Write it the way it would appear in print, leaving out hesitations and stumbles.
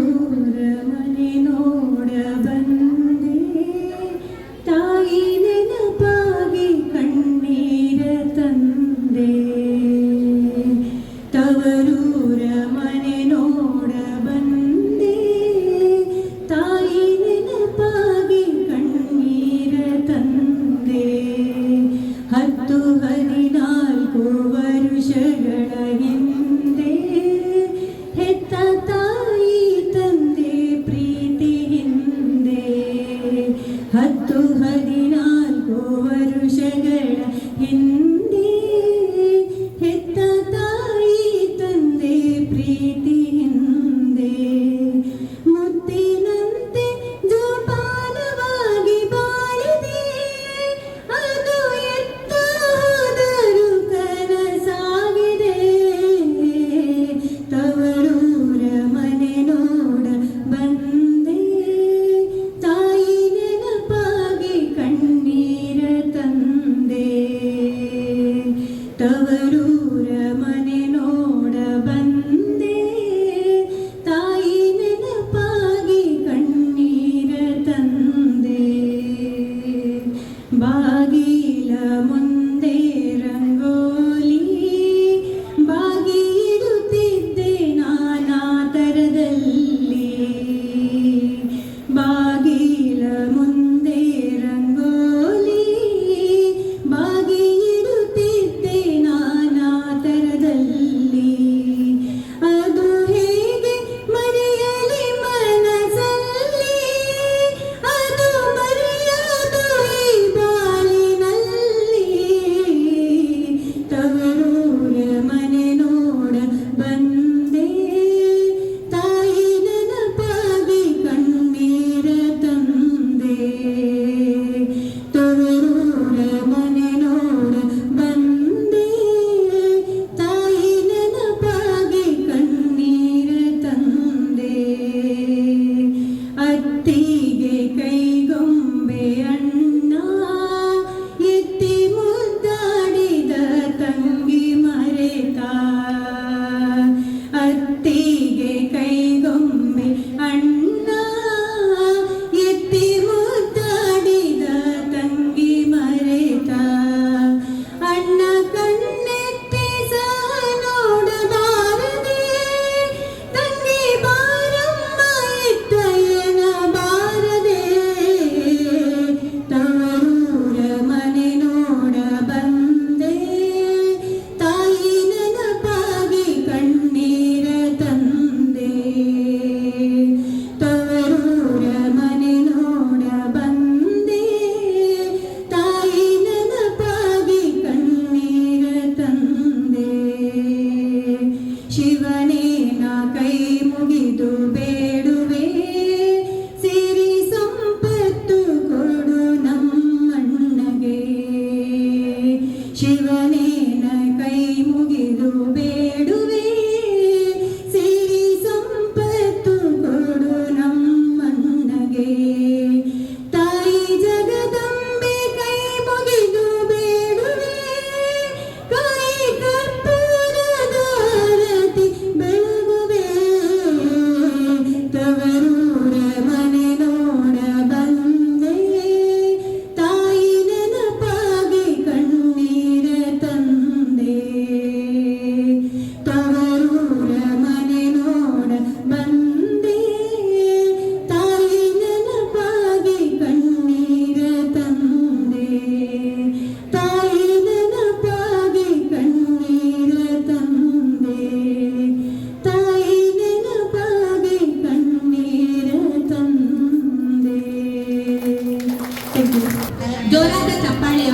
ಮನೆ ನೋಡ ಬಂದೆ ತಾಯಿ ನೆನಪಾಗಿ ಕಣ್ಣೀರ ತಂದೆ ತವರೂರ ಮನೆ ನೋಡ ಬಂದೆ ತಾಯಿ ನೆನಪಾಗಿ ಕಣ್ಣೀರ ತಂದೆ 14 ವರುಷಗಳ ಹಿಂದೆ ಹೆತ್ತ ತಾಯಿ ತಂದೆ ಪ್ರೀತಿ ಹಿಂದೆ 14 ವರುಷಗಳ ಹಿಂದೆ ಹೆತ್ತ ತಾಯಿ ತಂದೆ ಪ್ರೀತಿ ಹಿಂದೆ ಮುತ್ತಿನಂತೆ ಜೋಪಾನವಾಗಿ ಬಾಳಿದೆ ಅದು ಎತ್ತ ಹೋದರೂ ಕನಸಾಗಿದೆ ತವರೂರ ಮನೆ ನೋಡ ಬಂದೆ ತಾಯಿ ನೆನಪಾಗಿ ಕಣ್ಣೀರ ತಂದೆ ತವರೂರ ಮನೆ ನೋಡ ಬಂದೆ ತಾಯಿ ನೆನಪಾಗಿ ಕಣ್ಣೀರ ತಂದೆ ಬಾಗಿಲ ಮುಂದೆ ರಂಗೋಲಿ ಬಾಗಿ ಇಡುತ್ತಿದ್ದೆ ನಾನಾ ತರದಲ್ಲಿ ಬಾಗಿಲ ಮುಂದೆ ರಂಗೋಲಿ ಬಾಗಿ ಇಡುತ್ತಿದ್ದೆ ನಾನಾ ತರದಲ್ಲಿ ಅದು ಹೇಗೆ ಮರೆಯಲಿ ಮನಸ್ಸಲ್ಲಿ ಅದು ಮರೆಯದು ಈ ಬಾಳಿನಲ್ಲಿ ತವರೂರ ಮನೆ ನೋಡ ಬಂದೆ ತಾಯಿ ನೆನಪಾಗಿ ಕಣ್ಣೀರ ತಂದೆ ತವರೂರ ಮನೆ ನೋಡ ಬಂದೆ ತಾಯಿ ನೆನಪಾಗಿ ಕಣ್ಣೀರ ತಂದೆ ಅತ್ತಿಗೆ ಕೈಗೊಂಬೆ ಅಣ್ಣ ಎತ್ತಿ ಮುದ್ದಾಡಿದ ತಂಗಿ ಮರೆತ ಅತ್ತಿಗೆ ಕೈಗೊಂಬೆ ಅಣ್ಣ ಎತ್ತಿ ಮುದ್ದಾಡಿದ ತಂಗಿ ಮರೆತ ಅಣ್ಣ ಕಣ್ಣೆತ್ತಿ ಸಹ ನೋಡಬಾರದೆ ತಂಗಿ ಬಾರಮ್ಮ ಎತ್ತಯ್ಯನ ಬಾರದೆ ತವರೂರ ಮನೆ ನೋಡ ಬಂದೆ ತಾಯಿ ನೆನಪಾಗಿ ಕಣ್ಣೀರ ತಂದೆ ತವರೂರ ಮನೆ ನೋಡ ಬಂದೆ ತಾಯಿ ನೆನಪಾಗಿ ಕಣ್ಣೀರ ತಂದೆ ಶಿವನೇ ನಾ ಕೈ ಮುಗಿದು ಬೇಡುವೆ ಸಿರಿ ಸಂಪತ್ತು ಕೊಡು ನಮ್ಮಣ್ಣಗೆ ಶಿವನೇ ನಾ ಕೈ ಮುಗಿದು ಬೇಡುವೆ ಸಿರಿ ಸಂಪತ್ತು ಕೊಡು ನಮ್ಮಣ್ಣಗೆ ತಾಯಿ ಜಗದಂಬೆ ಕೈ ಮುಗಿದು ಬೇಡುವೆ ಕೈ ಕರ್ಪೂರದ ಆರತಿ ಬೆಳಗುವೆ ತವರೂರ ಮನೆ ನೋಡ ಬಂದೆ ತಾಯಿ ನೆನಪಾಗಿ ಕಣ್ಣೀರ ತಂದೆ ತವರೂರ ಮನೆ ನೋಡ ಬಂದೆ ತಾಯಿ ನೆನಪಾಗಿ ಕಣ್ಣೀರ ತಂದೆ ತಾಯಿ ನೆನಪಾಗಿ ಕಣ್ಣೀರ ತಂದೆ ತಾಯಿ ನೆನಪಾಗಿ ಕಣ್ಣೀರ ತಂದೆ. ಜೋರಾದ ಚಪ್ಪಾಳೆ